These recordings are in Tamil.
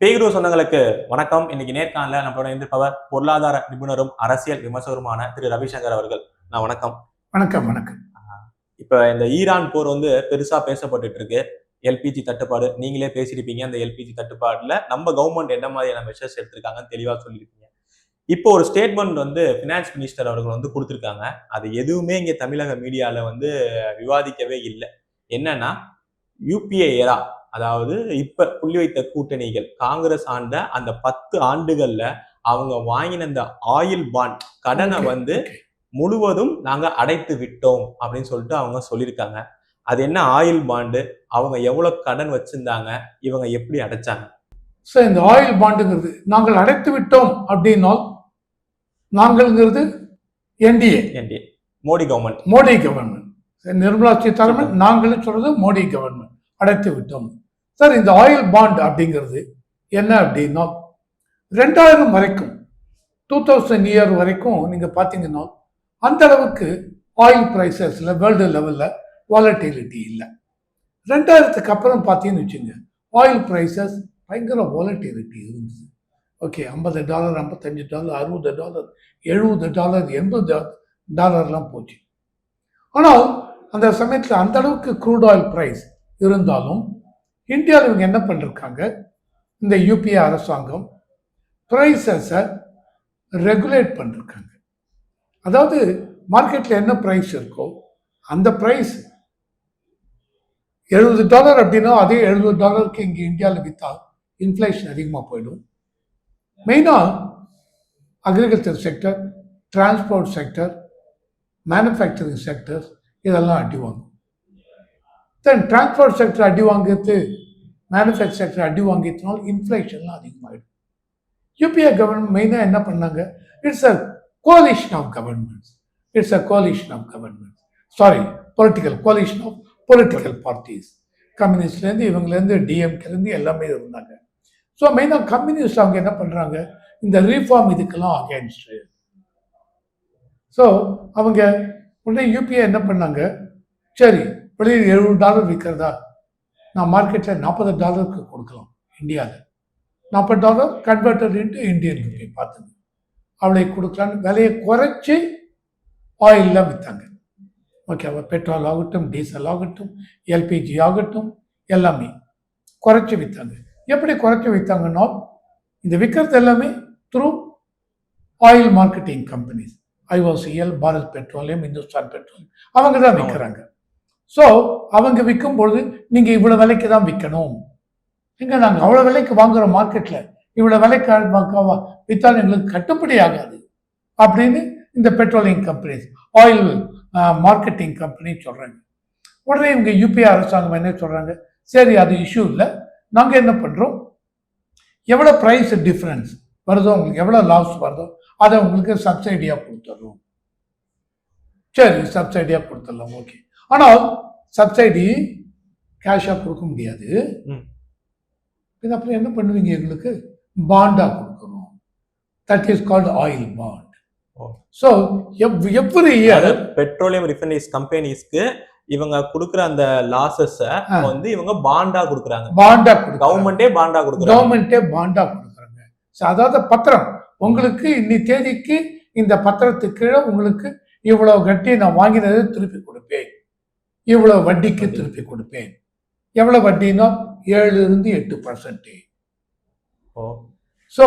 பேகுரு சொந்தங்களுக்கு வணக்கம். இன்னைக்கு நேர்காணல நம்மளோட இருந்திருப்பவர் பொருளாதார நிபுணரும் அரசியல் விமர்சகருமான திரு ரவிசங்கர் அவர்கள். வணக்கம். வணக்கம். வணக்கம். இப்ப இந்த ஈரான் போர் பெருசா பேசப்பட்டு இருக்கு. எல்பிஜி தட்டுப்பாடு நீங்களே பேசியிருப்பீங்க. அந்த எல்பிஜி தட்டுப்பாடுல நம்ம கவர்மெண்ட் என்ன மாதிரியான மெஷர்ஸ் எடுத்திருக்காங்கன்னு தெளிவா சொல்லியிருப்பீங்க. இப்போ ஒரு ஸ்டேட்மெண்ட் பினான்ஸ் மினிஸ்டர் அவர்கள் கொடுத்திருக்காங்க. அது எதுவுமே இங்க தமிழக மீடியால விவாதிக்கவே இல்லை. என்னன்னா யூபிஏ ஏரா, அதாவது இப்ப புள்ளி வைத்த கூட்டணிகள் காங்கிரஸ் ஆண்ட அந்த 10 ஆண்டுகள்ல அவங்க வாங்கின அந்த ஆயில் பாண்ட் கடனை முழுவதும் நாங்க அடைத்து விட்டோம் அப்படின்னு சொல்லிட்டு அவங்க சொல்லியிருக்காங்க. அது என்ன ஆயில் பாண்டு, அவங்க எவ்வளவு கடன் வச்சிருந்தாங்க, இவங்க எப்படி அடைச்சாங்க? சார், இந்த ஆயில் பாண்டுங்கிறது நாங்கள் அடைத்து விட்டோம் அப்படின்னால் நாங்கள்ங்கிறது என்டிஏ மோடி கவர்மெண்ட். நிர்மலா சீதாராமன் நாங்கள் சொல்றது மோடி கவர்மெண்ட் அடைத்து விட்டோம். சார், இந்த ஆயில் பாண்ட் அப்படிங்கிறது என்ன அப்படின்னா 2000 வரைக்கும் 2000 இயர் வரைக்கும் நீங்க பாத்தீங்கன்னா அந்த அளவுக்கு ஆயில் பிரைசஸ்ல வேர்ல்டு லெவல்ல வாலட்டிலிட்டி இல்லை. 2000க்கு அப்புறம் பார்த்தீங்கன்னு வச்சுங்க, ஆயில் பிரைசஸ் பயங்கர வாலட்டிலிட்டி இருந்துச்சு. ஓகே, $50, $55, $60, $70, $80 போச்சு. ஆனால் அந்த சமயத்தில் அந்த அளவுக்கு க்ரூட் ஆயில் பிரைஸ் இருந்தாலும் இந்தியாவில் இவங்க என்ன பண்ணிருக்காங்க, இந்த யூபிஏ அரசாங்கம் பிரைஸஸை ரெகுலேட் பண்ணிருக்காங்க. அதாவது மார்க்கெட்டில் என்ன ப்ரைஸ் இருக்கோ அந்த ப்ரைஸ் $70 அப்படின்னா அதே $70 இங்கே இந்தியாவில் விற்றா இன்ஃப்ளேஷன் அதிகமாக போயிடும். மெயினாக agriculture sector, transport sector, manufacturing sectors இதெல்லாம் அடி வாங்கும். தென் டிரான்ஸ்போர்ட் செக்டர் அடி வாங்கிட்டு மேனுஃபேக்சர் செக்டர் அடி வாங்கிட்டனால இன்ஃப்ளேஷன்லாம் அதிகமாகிடும். யூபிஏ கவர்மெண்ட் மெயினாக என்ன பண்ணாங்க, it's a coalition of governments. Political parties. கம்யூனிஸ்ட்லேருந்து இவங்கலேருந்து டிஎம்கேலேருந்து எல்லாமே இருந்தாங்க. ஸோ மெயினாக கம்யூனிஸ்ட் அவங்க என்ன பண்ணுறாங்க, இந்த ரீஃபார்ம் இதுக்கெல்லாம் அகேன்ஸ்டு. ஸோ அவங்க உடனே யூபிஏ என்ன பண்ணாங்க, சரி வெளியில் $70 விற்கிறதா, நான் மார்க்கெட்டில் $40 கொடுக்கலாம். இந்தியாவில் $40 கன்வெர்டட் இன்ட்டு இந்தியன் ருபி பார்த்துங்க, அவளை கொடுக்கலான்னு விலையை குறைச்சி ஆயிலெலாம் விற்றாங்க. ஓகேவா, பெட்ரோல் ஆகட்டும், டீசல் ஆகட்டும், எல்பிஜி ஆகட்டும், எல்லாமே குறைச்சி விற்றாங்க. எப்படி குறைச்சி விற்றாங்கன்னா, இந்த விற்கிறது எல்லாமே through oil marketing companies, IOCL, Bharat petroleum, Hindustan petroleum, அவங்க தான் விற்கிறாங்க. ஸோ அவங்க விற்கும் பொழுது நீங்கள் இவ்வளோ விலைக்கு தான் விற்கணும், எங்கே நாங்கள் அவ்வளோ விலைக்கு வாங்குகிற மார்க்கெட்டில் இவ்வளோ விலைக்கு விற்றாலும் எங்களுக்கு கட்டுப்படி ஆகாது அப்படின்னு இந்த petroleum companies, oil marketing company சொல்கிறாங்க. உடனே இவங்க யூபிஏ அரசாங்கம் என்ன சொல்கிறாங்க, சரி அது இஷ்யூ இல்லை, நாங்கள் என்ன பண்ணுறோம், எவ்வளோ ப்ரைஸ் டிஃப்ரென்ஸ் வருதோ, உங்களுக்கு எவ்வளோ லாஸ் வருதோ அதை உங்களுக்கு சப்சிடியாக கொடுத்துட்றோம். சரி, சப்சிடியாக கொடுத்துடலாம், ஓகே. ஆனால் சப்சிடி கேஷாக கொடுக்க முடியாது. இது அப்புறம் என்ன பண்ணுவீங்க, எங்களுக்கு பாண்டாக கொடுக்கணும். That is called oil bond. So every year petroleum refineries கம்பெனிஸ்க்கு இவங்க கொடுக்குற அந்த லாசஸ் இவங்க பாண்டா கொடுக்குறாங்க. கவர்மெண்டே பாண்டா கொடுக்குறாங்க. அதாவது பத்திரம், உங்களுக்கு இன்னி தேதிக்கு இந்த பத்திரத்துக்கு கீழே உங்களுக்கு இவ்வளவு கட்டி நான் வாங்கினதை திருப்பி கொடுப்பேன், இவ்வளவு வட்டிக்கு திருப்பி கொடுப்பேன். எவ்வளவு வட்டினா 7-8%. ஸோ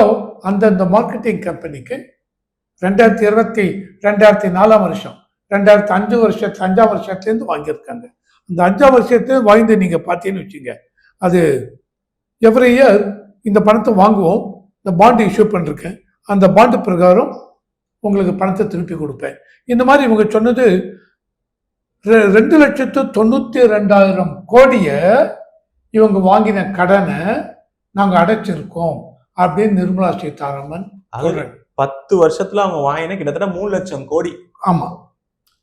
அந்தந்த மார்க்கெட்டிங் கம்பெனிக்கு 2004 வருஷம் 2005 வருஷத்துலேருந்து வாங்கியிருக்காங்க. அந்த 5 வருஷத்துலேருந்து வாங்கி நீங்கள் பார்த்தீங்கன்னு வச்சுங்க, அது எவ்ரி இயர் இந்த பணத்தை வாங்குவோம், இந்த பாண்டு இஷ்யூ பண்ணிருக்கேன், அந்த பாண்டு பிரகாரம் உங்களுக்கு பணத்தை திருப்பி கொடுப்பேன். இந்த மாதிரி இவங்க சொன்னது 2,92,000 கோடியை இவங்க வாங்கின கடனை நாங்கள் அடைச்சிருக்கோம் அப்படின்னு நிர்மலா சீதாராமன் 10 வருஷத்துல அவங்க வாங்கின கிட்டத்தட்ட 3 லட்சம் கோடி. ஆமா,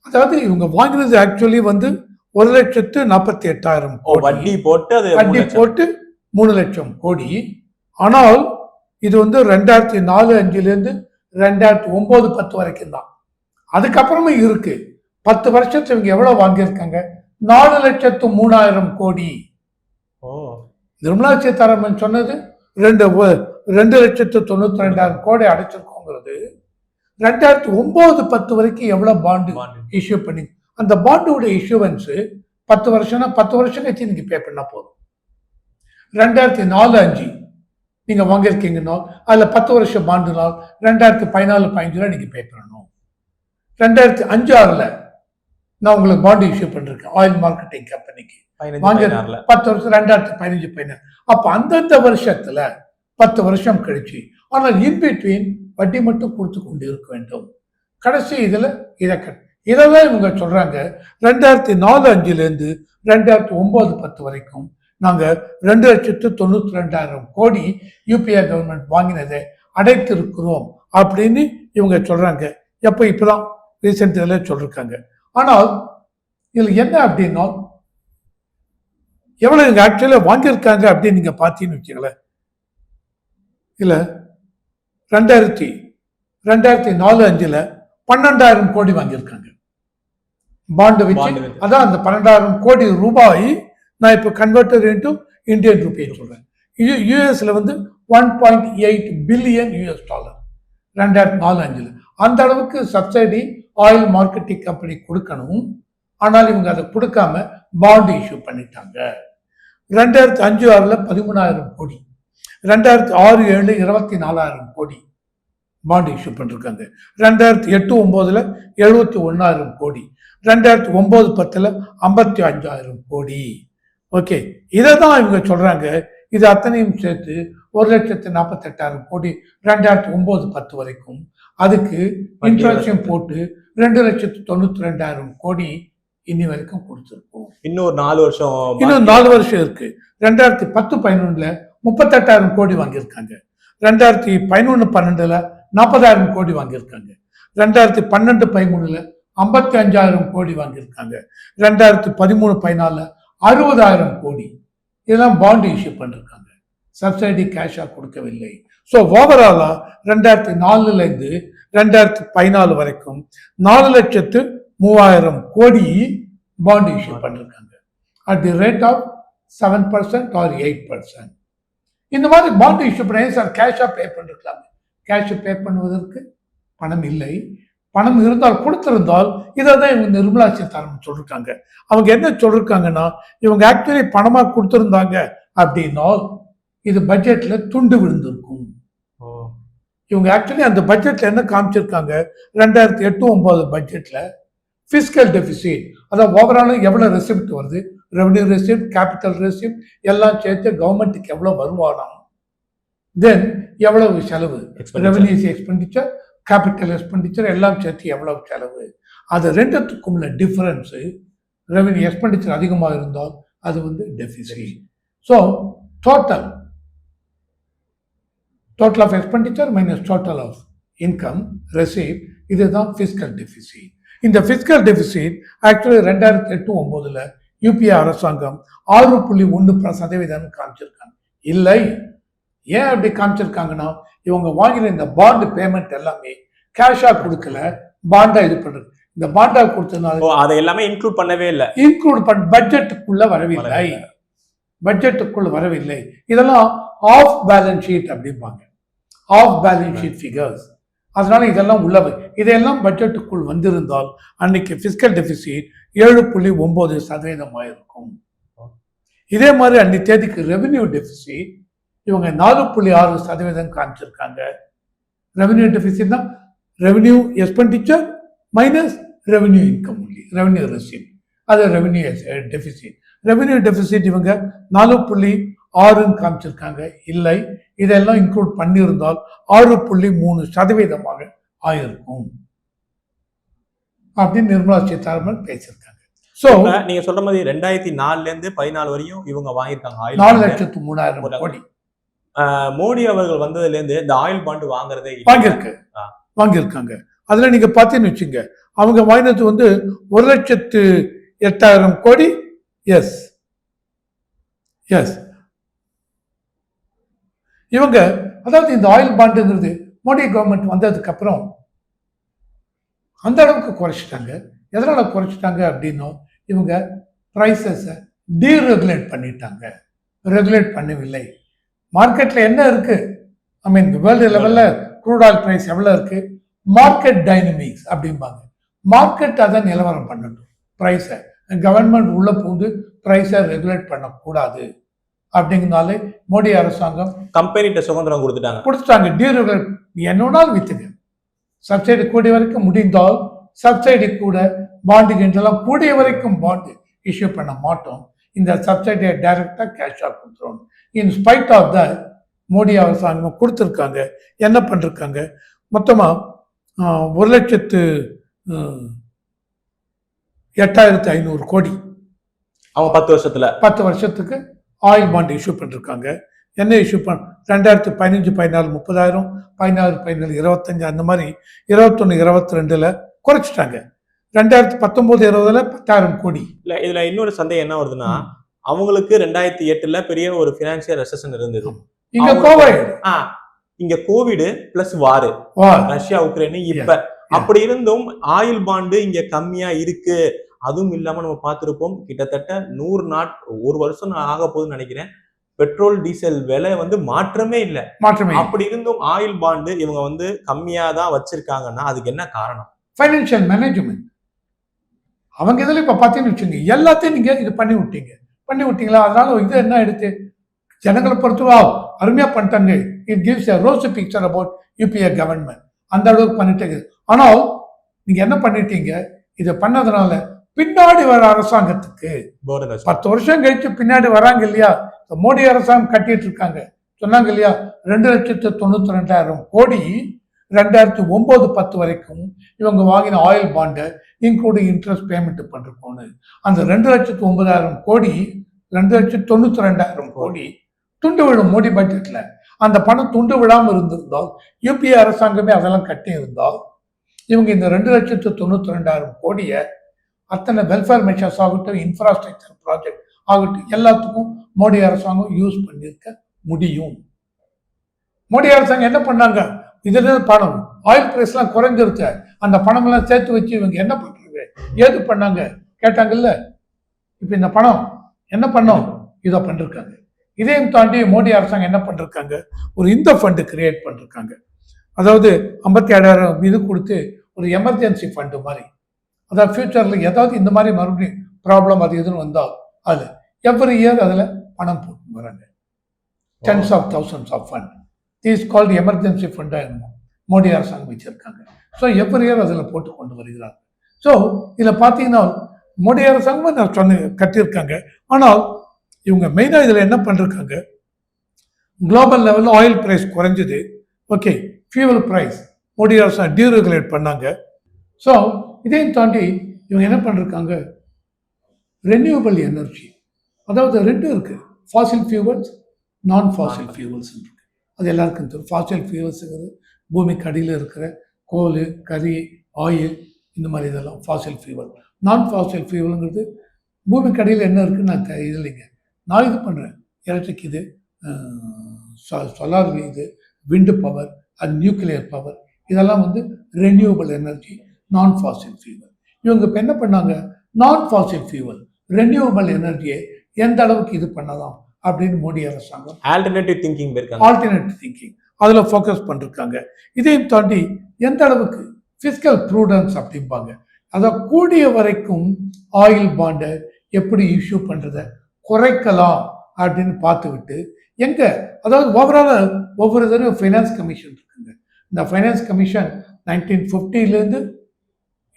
அதாவது இவங்க வாங்கினது ஆக்சுவலி 1,48,000 வட்டி போட்டு 3 லட்சம் கோடி. ஆனால் இது 2004-05 2009-10 வரைக்கும் தான். அதுக்கப்புறமே இருக்கு. 10 வருஷத்துல இவங்க எவ்வளவு வாங்கியிருக்காங்க, 4,03,000 கோடி. நிர்மலா சீதாராமன் சொன்னது 2,92,00,000 கோடி அடைச்சிருக்கோங்கிறது 2009-10 வரைக்கும் எவ்வளவு பாண்டு இஷ்யூ பண்ணி, அந்த பாண்டோட இஷ்யூவன்ஸ் 10 வருஷம்னா 10 வருஷம் கழிச்சு நீங்க பே பண்ணா போதும். 2004-5 நீங்க வாங்கியிருக்கீங்கன்னா அதுல 10 வருஷம் பாண்டுனால் 2014-15 நீங்க பே பண்ணணும். 2005-6 நான் உங்களுக்கு பாண்டு இஷ்யூ பண்ணிருக்கேன் ஆயில் மார்க்கெட்டிங் கம்பெனிக்கு, வாங்கி 10 வருஷம் 2015-16. அப்ப அந்தந்த வருஷத்துல 10 வருஷம் கழிச்சு, ஆனால் இன்பிட்வீன் வட்டி மட்டும் கொடுத்து கொண்டு இருக்க வேண்டும். கடைசி இதுல இதெல்லாம் இவங்க சொல்றாங்க 2004-5 2009-10 வரைக்கும் நாங்க 2,92,00,000 கோடி யூபிஐ கவர்மெண்ட் வாங்கினதை அடைத்திருக்கிறோம் அப்படின்னு இவங்க சொல்றாங்க. எப்ப இப்பதான் ரீசெண்ட் இதில் சொல்லிருக்காங்க. ஆனால் இதுல என்ன அப்படின்னா எவ்வளவு இங்க ஆக்சுவலா வாங்கியிருக்காங்க அப்படின்னு நீங்க பார்த்தீங்கன்னு வச்சுங்களேன். இல்ல 2004-5 12,000 கோடி வாங்கியிருக்காங்க பாண்டு வச்சு. அதான் அந்த 12,000 கோடி ரூபாய் நான் இப்போ கன்வெர்டட் இன்டு இந்தியன் ரூபி சொல்றேன். யூஎஸ்ல 1.8 பில்லியன் US டாலர் 2004-5 அந்த அளவுக்கு சப்சிடி ஆயில் மார்க்கெட்டிங் கம்பெனி கொடுக்கணும். ஆனால் இவங்க அதை கொடுக்காம பாண்டு இஷ்யூ பண்ணிட்டாங்க. 2005-6 13,000 கோடி, 2006-7 24,000 கோடி பாண்டு இஷ்யூ பண்ணிருக்காங்க. 2008-9 71,000 கோடி, 2009-10 55,000 கோடி. ஓகே, இதை தான் இவங்க சொல்றாங்க. இது அத்தனையும் சேர்த்து 1,48,000 கோடி 2009-10 வரைக்கும். அதுக்கு இன்ட்ரெஸ்டும் போட்டு 2,92,00,000 கோடி இன்னி வரைக்கும் கொடுத்துருக்கோம். இன்னும் 4 வருஷம் இருக்கு. 2010-11 38,000 கோடி வாங்கியிருக்காங்க. 2011-12 40,000 கோடி வாங்கியிருக்காங்க. 2012-13 55,000 கோடி வாங்கியிருக்காங்க. 2013-14 60,000 கோடி இதெல்லாம் பாண்டு இஷ்யூ பண்ணிருக்காங்க. சப்சிடி கேஷா கொடுக்கவில்லை. ஸோ ஓவராலா 2004 2014 வரைக்கும் 4,03,000 கோடி பாண்டு இஷ்யூ பண்ணிருக்காங்க. At the rate of 7% or 8%. இந்த மாதிரி பாண்டு இஷ்யூ பண்ணி சார் கேஷா பே பண்ணிருக்கலாம். கேஷ் பே பண்ணுவதற்கு பணம் இல்லை. பணம் இருந்தால் கொடுத்திருந்தால் இதை தான் இவங்க நிர்மலா சீதாராமன் சொல்லிருக்காங்க. அவங்க என்ன சொல்லிருக்காங்கன்னா, இவங்க ஆக்சுவலி பணமா கொடுத்திருந்தாங்க அப்படின்னா இது பட்ஜெட்ல துண்டு விழுந்திருக்கும். இவங்க ஆக்சுவலி அந்த பட்ஜெட்ல என்ன காமிச்சிருக்காங்க, 2008-9 பட்ஜெட்ல பிஸ்கல் டெபிசிட், அதாவது ஓவராலும் எவ்வளவு ரெசிப்ட் வருது, ரெவன்யூ ரெசிப்ட், கேபிட்டல் ரெசிப்ட் எல்லாம் சேர்த்து கவர்மெண்ட்டுக்கு எவ்வளவு வருமானம், தென் எவ்வளவு செலவு, ரெவன்யூ எக்ஸ்பெண்டிச்சர், கேபிட்டல் எக்ஸ்பெண்டிச்சர் எல்லாம் சேர்த்து எவ்வளவு செலவு, அது ரெண்டுத்துக்கும் உள்ள டிஃபரன்ஸ். ரெவன்யூ எக்ஸ்பெண்டிச்சர் அதிகமாக இருந்தால் அது deficit. So total of expenditure minus total of income received, இதுதான் fiscal deficit. இந்த fiscal deficit actually 2008-9 யூபிஏ அரசாங்கம் 6.1% காமிச்சிருக்காங்க. இல்லை, ஏன் அப்படி காமிச்சிருக்காங்கன்னா, இவங்க வாங்கின இந்த பாண்டு பேமெண்ட் எல்லாமே கேஷா கொடுக்கல, பாண்டா இது பண்றது. இந்த பாண்டா கொடுத்ததுனால அதை எல்லாமே இன்க்ளூட் பண்ணவே இல்லை, பட்ஜெட்டுக்குள்ள வரவில்லை. இதெல்லாம் ஆஃப் பேலன்ஸ் ஷீட் அப்படிம்பாங்க, ஆஃப் பேலன்ஸ் ஷீட் ஃபிகர்ஸ். அதனால இதெல்லாம் உள்ளவை. இதெல்லாம் பட்ஜெட்டுக்குள் வந்திருந்தால் அன்னைக்கு பிஸ்கல் டெபிசிட் 7.9% இருக்கும். இதே மாதிரி அன்னைக்கு தேதிக்கு ரெவென்யூ டெபிசிட் இவங்க 4.6% காமிச்சிருக்காங்க. ரெவென்யூ டெபிசிட் தான் revenue expenditure minus revenue income, revenue receipt, அது ரெவென்யூ டெபிசிட். ரெவென்யூ டெபிசிட் இவங்க 4.6 காமிச்சிருக்காங்க. இல்லை, இதெல்லாம் இன்க்ளூட் பண்ணியிருந்தால் 6.3% ஆயிருக்கும் அப்படின்னு நிர்மலா சீதாராமன் பேசியிருக்காங்க. சோ நீங்க சொல்ற மாதிரி 2004-14 வரையும் இவங்க வாங்கியிருக்காங்க 4,03,000 கோடி. மோடி அவர்கள் வந்ததுல இருந்து இந்த ஆயில் பாண்டு வாங்குறதே வாங்கியிருக்காங்க. அதுல நீங்க பாத்தீங்கன்னு வச்சுங்க, அவங்க வாங்கினது 1,08,000 கோடி. எஸ் இவங்க அதாவது இந்த ஆயில் பாண்டுங்கிறது மோடி கவர்மெண்ட் வந்ததுக்கு அப்புறம் அந்த அளவுக்கு குறைச்சிட்டாங்க. எதனால குறைச்சிட்டாங்க அப்படின்னா, இவங்க பிரைசஸை டீரெகுலேட் பண்ணிட்டாங்க. ரெகுலேட் பண்ணவில்லை. மார்க்கெட்ல என்ன இருக்கு, ஐ மீன் வேர்ல்டு லெவல்ல க்ரூட் ஆயில் பிரைஸ் எவ்வளவு இருக்கு, மார்க்கெட் டைனமிக்ஸ் அப்படிம்பாங்க. மார்க்கெட் அதை நிலவரம் பண்ணட்டும், பிரைஸை. கவர்மெண்ட் உள்ள பூந்து பிரைஸை ரெகுலேட் பண்ணக்கூடாது அப்படிங்கிறதுனாலே மோடி அரசாங்கம் கம்பெனிட்ட சுதந்திரம் கொடுத்துட்டாங்க. டீரெகுலேட் என்னோனால் வித்துங்க, சப்சிடி கூடிய வரைக்கும் முடிந்தால் சப்சிடி கூட பாண்டுகின்றலாம் கூடிய வரைக்கும் பாண்டு இஷ்யூ பண்ண மாட்டோம். இந்த சப்சிடியை டைரக்டாக கேஷாக கொடுத்துருவோம். In spite of the Modi அரசாங்கம் கொடுத்துருக்காங்க. என்ன பண்ணிருக்காங்க, மொத்தமாக 1,08,500 கோடி அவங்க 10 வருஷத்துக்கு ஆயில் பாண்ட் இஷ்யூ பண்ணிருக்காங்க. என்ன இஷ்யூ 2015, 14 30,000, 16, 17, 25 அந்த மாதிரி 21, 22 குறைச்சிட்டாங்க. 2019, 20 10,000 கோடி. இல்ல இதுல இன்னொரு சந்தேகம் என்ன வருதுன்னா, அவங்களுக்கு 2008 பெரிய ஒரு பினான்சியல் ரெசெஷன் இருந்தது. இங்க கோவிட் பிளஸ் வார், ரஷ்யா உக்ரைன். இப்ப அப்படி இருந்தும் ஆயில் பாண்டு இங்க கம்மியா இருக்கு. அதுவும் இல்லாம நம்ம பார்த்திருப்போம், கிட்டத்தட்ட 100 வருஷம் ஆக போகுதுன்னு நினைக்கிறேன், பெட்ரோல் டீசல் விலை மாற்றமே இல்லை. அப்படி இருந்தும் ஆயில் பாண்டு இவங்க கம்மியா தான் வச்சிருக்காங்கன்னா அதுக்கு என்ன காரணம்? Financial management. அவங்க இதில் இப்ப பார்த்தீங்கன்னு வச்சுங்க, எல்லாத்தையும் நீங்க இது பண்ணி விட்டீங்களா? அதனால இது என்ன எடுத்து ஜனங்களை பொறுத்தவா அருமையா பண்ணிட்டாங்க. It gives a rosy picture about UPA government. அந்த அளவுக்கு பண்ணிட்டு. ஆனால் நீங்க என்ன பண்ணிட்டீங்க, இதை பண்ணதுனால பின்னாடி வர அரசாங்கத்துக்கு 10 வருஷம் கழிச்சு பின்னாடி வராங்க இல்லையா, மோடி அரசாங்கம் கட்டிட்டு இருக்காங்க. சொன்னாங்க இல்லையா, 2,92,000 கோடி 2009-10 வரைக்கும் இவங்க வாங்கின ஆயில் பாண்டை இன்க்ளூடிங் இன்ட்ரெஸ்ட் பேமெண்ட் பண்ணிருக்கோன்னு. அந்த 2,09,000 கோடி 2,92,000 கோடி துண்டு விழும் மோடி பட்ஜெட்ல. அந்த பணம் துண்டு விழாமல் இருந்திருந்தால், யூபிஏ அரசாங்கமே அதெல்லாம் கட்டி இருந்தால், இவங்க இந்த 2,92,000 கோடியை அத்தனை வெல்ஃபேர் மெஷர்ஸ் ஆகட்டும், இன்ஃப்ராஸ்ட்ரக்சர் ப்ராஜெக்ட் ஆகட்டும், எல்லாத்துக்கும் மோடி அரசாங்கம் யூஸ் பண்ணியிருக்க முடியும். மோடி அரசாங்கம் என்ன பண்ணாங்க, இதுல பணம் ஆயில் பிரைஸ் எல்லாம் குறைஞ்சிருச்சு, அந்த பணம் எல்லாம் சேர்த்து வச்சு இவங்க என்ன பண்றாங்க, ஏது பண்ணாங்க கேட்டாங்கல்ல. இப்ப இந்த பணம் என்ன பண்ணோம், இதை பண்ணிருக்காங்க. இதையும் தாண்டி மோடி அரசாங்கம் என்ன பண்ணிருக்காங்க, ஒரு இந்த ஃபண்டு கிரியேட் பண்ணிருக்காங்க. அதாவது 57,000 இது கொடுத்து ஒரு எமர்ஜென்சி ஃபண்டு மாதிரி. அதாவது ஃபியூச்சர்ல ஏதாவது இந்த மாதிரி மறுபடியும் ப்ராப்ளம் அது எதுன்னு வந்தால் அது எவ்ரி இயர் அதுல பணம் போட்டு வராங்க. Tens of thousands of fund is called emergency ஃபண்டா என்னமோ மோடி அரசாங்கம் வச்சிருக்காங்க. ஸோ எவ்ரி இயர் அதில் போட்டு கொண்டு வருகிறாங்க. ஸோ இதில் பார்த்தீங்கன்னா மோடி அரசாங்கம் நான் சொன்ன கட்டியிருக்காங்க. ஆனால் இவங்க மெயினாக இதில் என்ன பண்ணிருக்காங்க, குளோபல் லெவலில் ஆயில் பிரைஸ் குறைஞ்சது. ஓகே, ஃபியூவல் பிரைஸ் மோடி அரசாங்கம் டீரெகுலேட் பண்ணாங்க. ஸோ இதையும் தாண்டி இவங்க என்ன பண்ணிருக்காங்க, ரெனியூவபிள் எனர்ஜி. அதாவது 2 இருக்கு, ஃபாசில் ஃபியூவல்ஸ், நான் ஃபாசில் ஃபியூவல்ஸ் இருக்கு. அது எல்லாருக்கும் தெரியும். ஃபாசில் ஃபியூவல்ஸுங்கிறது பூமிக்கு அடியில் இருக்கிற கோல், கரி, ஆயில், இந்த மாதிரி இதெல்லாம் ஃபாசில் ஃபியூவல். நான் ஃபாசில் ஃபியூவலுங்கிறது பூமிக்கு அடியில் என்ன இருக்குன்னு நான் இது இல்லைங்க, நான் இது பண்ணுறேன். எலக்ட்ரிக் இது, சொலார் இது, விண்டு பவர், அது நியூக்ளியர் பவர், இதெல்லாம் ரெனியூவபிள் எனர்ஜி, நான் ஃபாசில் ஃபியூவல். இவங்க இப்போ என்ன பண்ணாங்க, நான் ஃபாசில் ஃபியூவல் ரெனியூவபிள் எனர்ஜியை எந்த அளவுக்கு இது பண்ணலாம் அப்படின்னு மோடி அரசாங்கம் ஆல்டர்னேட்டிவ் திங்கிங் அதுல ஃபோக்கஸ் பண்ணிருக்காங்க. இதையும் தாண்டி எந்த அளவுக்கு ஃபிஸ்கல் ப்ரூடன்ஸ் அப்படிம்பாங்க, அதாவது கூடிய வரைக்கும் ஆயில் பாண்டை எப்படி இஷ்யூ பண்றதை குறைக்கலாம் அப்படின்னு பார்த்துவிட்டு எங்க, அதாவது ஓவரால் ஒவ்வொரு தடவை ஃபைனான்ஸ் கமிஷன் இருக்குங்க. இந்த finance commission 1950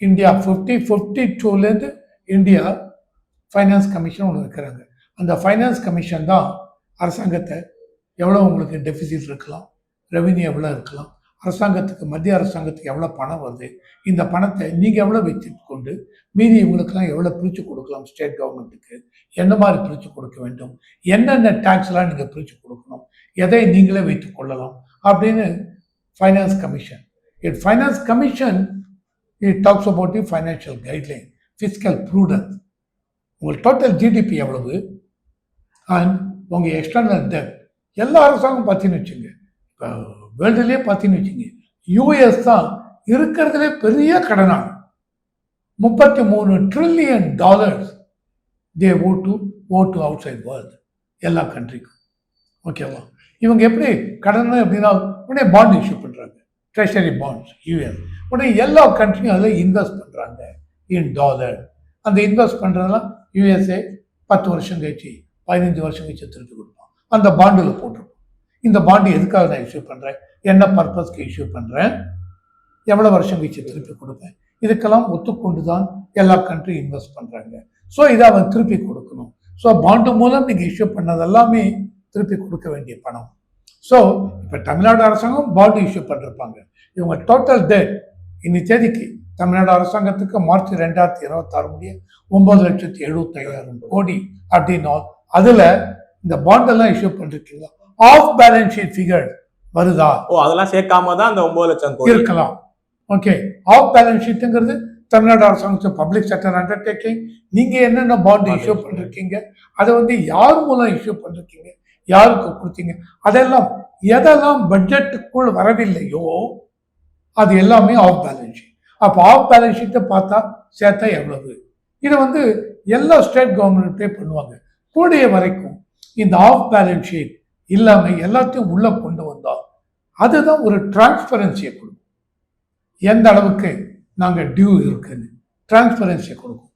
India 52 India finance commission ஒன்று இருக்கிறாங்க. அந்த ஃபைனான்ஸ் கமிஷன் தான் அரசாங்கத்தை எவ்வளோ உங்களுக்கு டெபிசிட் இருக்கலாம், ரெவன்யூ எவ்வளோ இருக்கலாம், அரசாங்கத்துக்கு மத்திய அரசாங்கத்துக்கு எவ்வளோ பணம் வருது, இந்த பணத்தை நீங்கள் எவ்வளோ வச்சுட்டு கொண்டு மீதி இவங்களுக்கெல்லாம் எவ்வளோ பிரித்து கொடுக்கலாம், ஸ்டேட் கவர்மெண்ட்டுக்கு என்ன மாதிரி பிரித்து கொடுக்க வேண்டும், என்னென்ன டேக்ஸ்லாம் நீங்கள் பிரித்து கொடுக்கணும், எதை நீங்களே வைத்துக் கொள்ளலாம் அப்படின்னு finance commission. Finance commission it talks about the financial guideline, fiscal prudence, உங்கள் டோட்டல் ஜிடிபி எவ்வளவு அண்ட் உங்கள் எக்ஸ்டர்னல் டெப்ட். எல்லா அரசாங்கம் பார்த்தீங்கன்னு வச்சுங்க, இப்போ வேர்ல்டுலேயே பார்த்தீங்கன்னு வச்சுங்க, யூஎஸ் தான் இருக்கிறதுலே பெரிய கடனாக $33 trillion they owe to outside world எல்லா கண்ட்ரிக்கும். ஓகேவா, இவங்க எப்படி கடன் அப்படின்னா உடனே பாண்ட் இஷ்யூ பண்ணுறாங்க, ட்ரெஷரி பாண்ட்ஸ் யூஎஸ். உடனே எல்லா கண்ட்ரியும் அதில் இன்வெஸ்ட் பண்ணுறாங்க இன் டாலர். அந்த இன்வெஸ்ட் பண்ணுறதெல்லாம் யூஎஸ்ஏ 10 வருஷம் கழிச்சு 15 வருஷம் கழிச்சு திருப்பி கொடுப்பான். அந்த பாண்டில் போட்டிருப்போம். இந்த பாண்டு எதுக்காக நான் இஷ்யூ பண்ணுறேன், என்ன பர்பஸ்க்கு இஷ்யூ பண்ணுறேன், எவ்வளோ வருஷம் கழிச்சு திருப்பி கொடுப்பேன், இதுக்கெல்லாம் ஒத்துக்கொண்டு தான் எல்லா கண்ட்ரியும் இன்வெஸ்ட் பண்ணுறாங்க. ஸோ இதை அவன் திருப்பி கொடுக்கணும். ஸோ பாண்டு மூலம் நீங்கள் இஷ்யூ பண்ணது எல்லாமே திருப்பி கொடுக்க வேண்டிய பணம். ஸோ இப்போ தமிழ்நாடு அரசாங்கம் பாண்டு இஷ்யூ பண்ணிருப்பாங்க. இவங்க டோட்டல் டெட் இன்னி தேதிக்கு தமிழ்நாடு அரசாங்கத்துக்கு மார்ச் 2026 முடிய 9,75,000 கோடி அப்படின்னா அதில் இந்த பாண்டெல்லாம் இஷ்யூ பண்ணிருக்கீங்களா, ஆஃப் பேலன்ஸ் ஷீட் ஃபிகர் வருதா? அதெல்லாம் சேர்க்காம தான் அந்த 9 லட்சம் கோடி இருக்கலாம். ஓகே, ஆஃப் பேலன்ஸ் ஷீட்டுங்கிறது தமிழ்நாடு அரசாங்கத்து பப்ளிக் செக்டர் அண்டர்டேக்கிங். நீங்க என்னென்ன பாண்டு இஷ்யூ பண்ணிருக்கீங்க, அதை வந்து யார் மூலம் இஷ்யூ பண்ணிருக்கீங்க, யாருக்கு கொடுத்தீங்க, அதெல்லாம் எதெல்லாம் பட்ஜெட்டுக்குள் வரவில்லையோ அது எல்லாமே ஆஃப் பேலன்ஸ் ஷீட். அப்போ ஆஃப் பேலன்ஸ் ஷீட்டை பார்த்தா சேர்த்தா எவ்வளவு, இதை வந்து எல்லா ஸ்டேட் கவர்மெண்ட்டே பண்ணுவாங்க. கூடிய வரைக்கும் இந்த ஆஃப் பேலன்ஸ் ஷீட் இல்லாமல் எல்லாத்தையும் உள்ள கொண்டு வந்தால் அதுதான் ஒரு டிரான்ஸ்பரன்சியை கொடுக்கும். எந்த அளவுக்கு நாங்கள் டியூ இருக்குன்னு டிரான்ஸ்பரன்சியை கொடுக்கும்.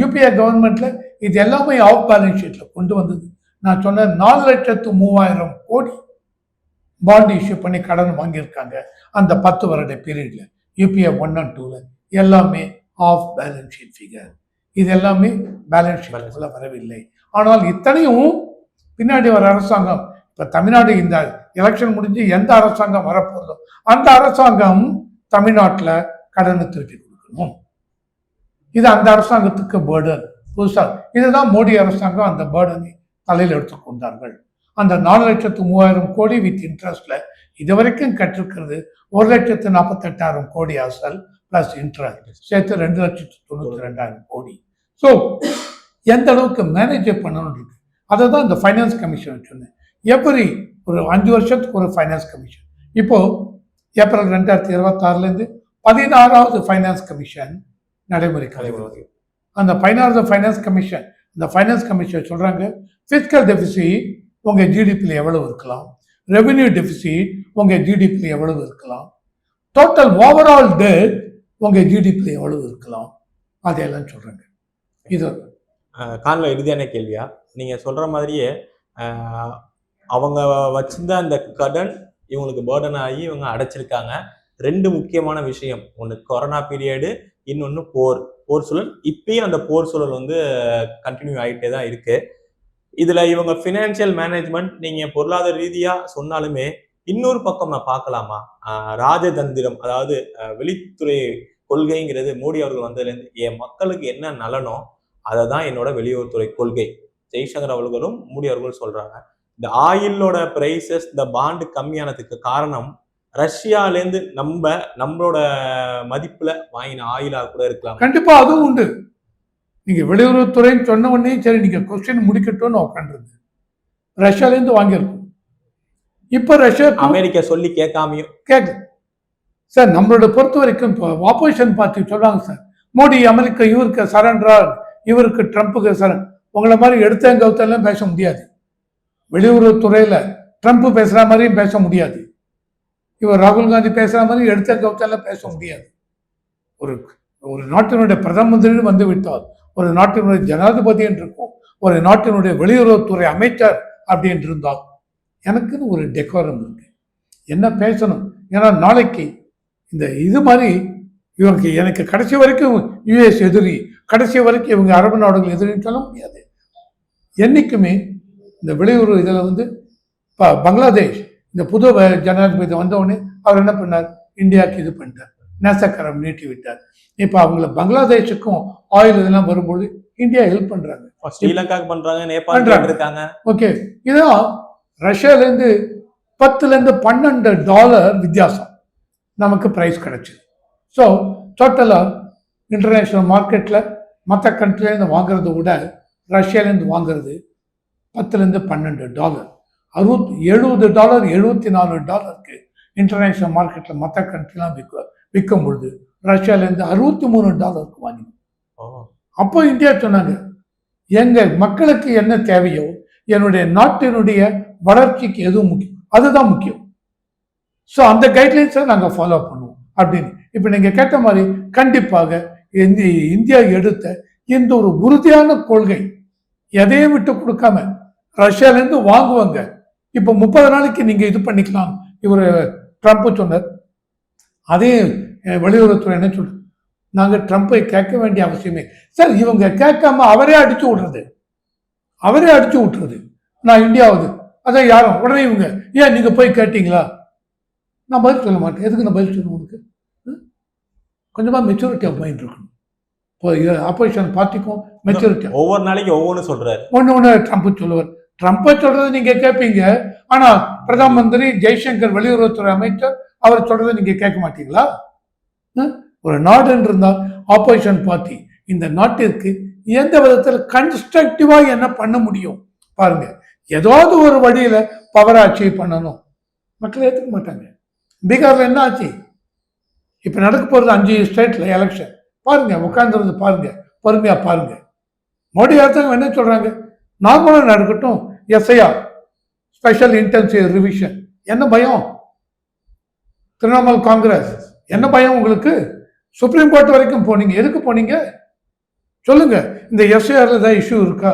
யூபிஏ கவர்மெண்ட்ல இது எல்லாமே ஆஃப் பேலன்ஸ் ஷீட்ல கொண்டு வந்தது. நான் சொன்ன 4,03,000 கோடி பாண்ட் இஷ்யூ பண்ணி கடன் வாங்கியிருக்காங்க அந்த 10 வருட பீரியட்ல. யூபிஏ 1 and 2ல எல்லாமே ஆஃப் பேலன்ஸ் ஷீட் ஃபிகர். இது எல்லாமே பேலன்ஸ் ஷீட்ல வரவில்லை. ஆனால் இத்தனையும் பின்னாடி வர அரசாங்கம், இப்ப தமிழ்நாடு இந்த எலெக்ஷன் முடிஞ்சு எந்த அரசாங்கம் வரப்போதோ அந்த அரசாங்கம் தமிழ்நாட்டில் கடனை திருப்பி கொடுக்கணும். இது அந்த அரசாங்கத்துக்கு பேர்டன் புதுசா. இதுதான் மோடி அரசாங்கம் அந்த பேர்டனை தலையில் எடுத்துக்கொண்டார்கள். அந்த 4,03,000 கோடி வித் இன்ட்ரெஸ்ட்ல இதுவரைக்கும் கட்டிருக்கிறது 1,48,000 கோடி அசல் பிளஸ் இன்ட்ரெஸ்ட் சேர்த்து 2,92,000 கோடி. ஸோ எந்த அளவுக்கு மேனேஜ் பண்ணணும் இருக்கு. அதை தான் இந்த ஃபைனான்ஸ் கமிஷன் சொன்னேன். எவ்ரி ஒரு 5 வருஷத்துக்கு ஒரு ஃபைனான்ஸ் கமிஷன். இப்போ ஏப்ரல் 2026 16வது ஃபைனான்ஸ் கமிஷன் நடைமுறைக்கு. அந்த 16வது ஃபைனான்ஸ் கமிஷன், இந்த ஃபைனான்ஸ் கமிஷன் சொல்றாங்க ஃபிஸ்கல் டெபிசிட் உங்க ஜிடிபியில் எவ்வளவு இருக்கலாம், ரெவென்யூ டெபிசிட் உங்க ஜிடிபியில் எவ்வளவு இருக்கலாம், டோட்டல் ஓவரால் டெட் உங்க ஜிடிபியில் எவ்வளவு இருக்கலாம், அதையெல்லாம் சொல்றாங்க. இது கான்ல இறுதியான கேள்வியா, நீங்க சொல்ற மாதிரியே அவங்க வச்சிருந்த அந்த கடன் இவங்களுக்கு பேர்டன் ஆகி இவங்க அடைச்சிருக்காங்க. 2 முக்கியமான விஷயம், ஒன்று கொரோனா பீரியடு, இன்னொன்று போர் சூழல். இப்பயும் அந்த போர் சூழல் வந்து கண்டினியூ ஆகிட்டே தான் இருக்கு. இதுல இவங்க ஃபினான்சியல் மேனேஜ்மெண்ட் நீங்க பொருளாதார ரீதியா சொன்னாலுமே இன்னொரு பக்கம் நான் பார்க்கலாமா, ராஜதந்திரம், அதாவது வெளித்துறை கொள்கைங்கிறது மோடி அவர்கள் வந்ததுலேருந்து என் மக்களுக்கு என்ன நலனோ அதை தான் என்னோட வெளியுறவுத்துறை கொள்கை. ஜெய்சங்கர் அவர்களும் மோடி அவர்களும் சொல்றாங்க. இந்த ஆயிலோட பிரைசஸ், இந்த பாண்டு கம்மியானதுக்கு காரணம் ரஷ்யாலேருந்து நம்மளோட மதிப்புல வாங்கின ஆயிலா கூட இருக்கலாம். கண்டிப்பா அதுவும் உண்டு. நீங்க வெளியுறவுத்துறைன்னு சொன்ன உடனே சரி நீங்க கொஸ்டின் முடிக்கட்டும்னு உட்காந்துருது. ரஷ்யாலேருந்து வாங்கியிருக்கோம். இப்ப ரஷ்யா அமெரிக்கா சொல்லி கேட்காமையும் கேட்கு சார். நம்மளோட பொறுத்த வரைக்கும் இப்போ ஆப்போசிஷன் பார்ட்டி சொல்றாங்க சார், மோடி அமெரிக்கா இவருக்கு சரண்டரா, இவருக்கு ட்ரம்ப்புக்கு சரண். உங்களை மாதிரி எடுத்த கவுத்தெல்லாம் பேச முடியாது. வெளியுறவுத்துறையில ட்ரம்ப் பேசுற மாதிரியும் பேச முடியாது. இவர் ராகுல் காந்தி பேசுற மாதிரி எடுத்த கவுத்தெல்லாம் பேச முடியாது. ஒரு நாட்டினுடைய பிரதம மந்திரி வந்து விட்டால், ஒரு நாட்டினுடைய ஜனாதிபதி என்று இருக்கும், ஒரு நாட்டினுடைய வெளியுறவுத்துறை அமைச்சர் அப்படின்னு இருந்தால் எனக்குன்னு ஒரு டெக்கோரம் இருக்கு, என்ன பேசணும். ஏன்னா நாளைக்கு இந்த இது மாதிரி இவங்க எனக்கு கடைசி வரைக்கும் யுஎஸ் எதிரி, கடைசி வரைக்கும் இவங்க அரபு நாடுகள் எதிரின்னு சொல்ல முடியாது. என்னைக்குமே இந்த வெளியுறவு இதில் வந்து இப்போ பங்களாதேஷ் இந்த புது ஜனாதிபதி வந்தவுடனே அவர் என்ன பண்ணார், இந்தியாவுக்கு இது பண்ணிட்டார், நேசக்கரம் நீட்டி விட்டார். இப்போ அவங்கள பங்களாதேஷுக்கும் ஆயில் இதெல்லாம் வரும்போது இந்தியா ஹெல்ப் பண்றாங்க, ஸ்ரீலங்காக்கு பண்றாங்க, நேபாள் இருக்காங்க. ஓகே, இதான் ரஷ்யாலேருந்து $10-12 வித்தியாசம் நமக்கு ப்ரைஸ் கிடைச்சிது. ஸோ டோட்டலாக இன்டர்நேஷ்னல் மார்க்கெட்டில் மற்ற கண்ட்ரிலேருந்து வாங்குறத விட ரஷ்யாலேருந்து வாங்குறது $10-12, $70, $74 இன்டர்நேஷ்னல் மார்க்கெட்டில் மற்ற கண்ட்ரிலாம் விற்கும் பொழுது ரஷ்யாலேருந்து $63 வாங்கினோம். அப்போ இந்தியா சொன்னாங்க, எங்கள் மக்களுக்கு என்ன தேவையோ, என்னுடைய நாட்டினுடைய வளர்ச்சிக்கு எதுவும் முக்கியம், அதுதான் முக்கியம். ஸோ அந்த கைட்லைன்ஸை நாங்கள் ஃபாலோ பண்ணுவோம் அப்படின்னு. இப்போ நீங்கள் கேட்ட மாதிரி கண்டிப்பாக இந்தியா எடுத்த இந்த ஒரு உறுதியான கொள்கை, எதையும் விட்டு கொடுக்காம ரஷ்யாலேருந்து வாங்குவாங்க. இப்போ 30 நாளைக்கு நீங்க இது பண்ணிக்கலாம் இவர் ட்ரம்ப் சொன்னார். அதே வெளியுறவுத்துறை என்ன சொல்ற, நாங்க ட்ரம்ப்பை கேட்க வேண்டிய அவசியமே சார், இவங்க கேட்காம அவரே அடிச்சு விட்டுறது. நான் இந்தியாவது அதான் யாரும் உடனே இவங்க ஏன் நீங்க போய் கேட்டீங்களா, நான் பதில் சொல்ல மாட்டேன். எதுக்கு நான் பதில் சொல்ல உனக்கு? கொஞ்சமா மெச்சூரிட்டி ஆஃப் மைண்ட் இருக்கணும். ஆப்போசிஷன் பார்ட்டிக்கும் மெச்சூரிட்டி. ஒவ்வொரு நாளைக்கு ஒவ்வொன்று சொல்றாரு. ஒன்று ட்ரம்ப் சொல்லுவார். ட்ரம்ப்பை சொல்றது நீங்க கேட்பீங்க, ஆனா பிரதம மந்திரி ஜெய்சங்கர் வெளியுறவுத்துறை அமைச்சர் அவர் சொல்றதை நீங்க கேட்க மாட்டீங்களா? ஒரு நாடு இருந்தால் ஆப்போசிஷன் பார்ட்டி இந்த நாட்டிற்கு எந்த விதத்தில் கன்ஸ்ட்ரக்டிவா என்ன பண்ண முடியும் பாருங்க. ஏதாவது ஒரு வழியில பவர் ஆட்சி பண்ணணும், மக்கள் ஏற்றுக்க மாட்டாங்க. பீகார்ல என்ன ஆச்சு? இப்ப நடக்க போறது 5 ஸ்டேட்ல எலெக்ஷன் பாருங்க, உட்கார்ந்து பாருங்க, பொறுமையா பாருங்க. மோடி அரசாங்கம் என்ன சொல்றாங்க, நார்மலா நடக்கட்டும், எஸ்ஐஆர் ஸ்பெஷல் இன்டென்சிவ் ரிவிஷன். என்ன பயம்? திரிணாமுல் காங்கிரஸ் என்ன பயம் உங்களுக்கு? சுப்ரீம் கோர்ட் வரைக்கும் போனீங்க, எதுக்கு போனீங்க சொல்லுங்க. இந்த எஸ்ஐஆர்ல ஏதாவது இஷ்யூ இருக்கா?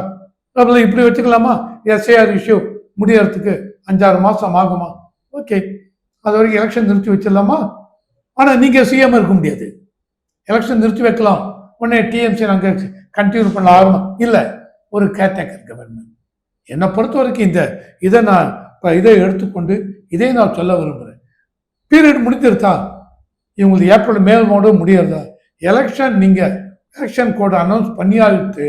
இப்படி வச்சுக்கலாமா? எஸ்ஐஆர் இஷ்யூ முடியறதுக்கு 5-6 மாசம் ஆகுமா? ஓகே, அது வரைக்கும் எலெக்ஷன் நிறுத்தி வச்சிடலாமா? ஆனா நீங்க சிஎம் இருக்க முடியாது. எலெக்ஷன் நிறுத்தி வைக்கலாம், உடனே டிஎம்சி நாங்க கண்டினியூ பண்ண ஆரம்பம் இல்லை. ஒரு கேர்டேக்கர் கவர்மெண்ட். என்னை பொறுத்த வரைக்கும் இதை எடுத்துக்கொண்டு இதை நான் சொல்ல விரும்புகிறேன். பீரியட் முடிஞ்சிருத்தா? இவங்களுக்கு ஏப்ரல் மேல் மோட முடியறதா? எலெக்ஷன் கோட் அனௌன்ஸ் பண்ணியாச்சு.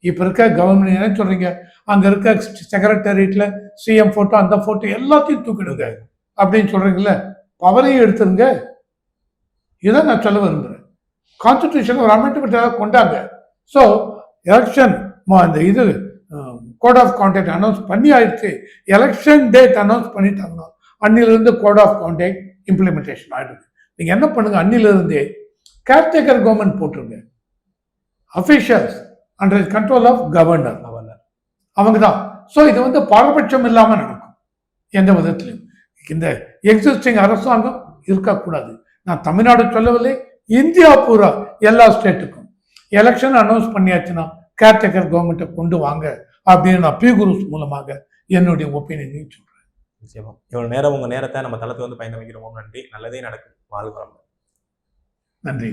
இப்போ இருக்க கவர்மெண்ட் என்ன சொல்றீங்க, அங்க இருக்க செக்ரட்டரியேட்ல சிஎம் போட்டோ, அந்த போட்டோ எல்லாத்தையும் தூக்கிடுங்க அப்படின்னு சொல்றீங்கல்ல, பவரையும் எடுத்துருங்க. இதை நான் சொல்ல விரும்புகிறேன். கான்ஸ்டிடியூஷன் ஒரு அமெண்ட்மெண்ட் கொண்டாங்க. ஸோ எலெக்ஷன் அந்த இது கோட் ஆஃப் கான்டாக்ட் அனௌன்ஸ் பண்ணி ஆயிடுச்சு. எலெக்ஷன் டேட் அனௌன்ஸ் பண்ணிட்டாங்கன்னா அன்னிலிருந்து கோட் ஆஃப் கான்டாக்ட் இம்ப்ளிமெண்டேஷன் ஆயிடுது. நீங்க என்ன பண்ணுங்க, அன்னிலிருந்தே கேர்டேக்கர் கவர்மெண்ட் போட்டுருங்க. Officials under control of governor அவங்க தான். ஸோ இது பாரபட்சம் இல்லாம நடக்கும். எந்த விதத்திலும் இந்த எக்ஸிஸ்டிங் அரசாங்கம் இருக்கக்கூடாது. நான் தமிழ்நாடு சொல்லவில்லை, இந்தியா பூரா எல்லா ஸ்டேட்டுக்கும் எலெக்ஷன் அனௌன்ஸ் பண்ணியாச்சுன்னா கேர்டேக்கர் கவர்மெண்ட்டை கொண்டு வாங்க அப்படின்னு நான் பிகுருஸ் மூலமாக என்னுடைய ஒப்பீனியன் சொல்றேன். நிச்சயமா இவ்வளவு நேரம் உங்க நேரத்தை நம்ம தளத்துக்கு பயணம் வைக்கிறோம். நன்றி. நல்லதே நடக்கும். வாழ்க வளமுடன். நன்றி.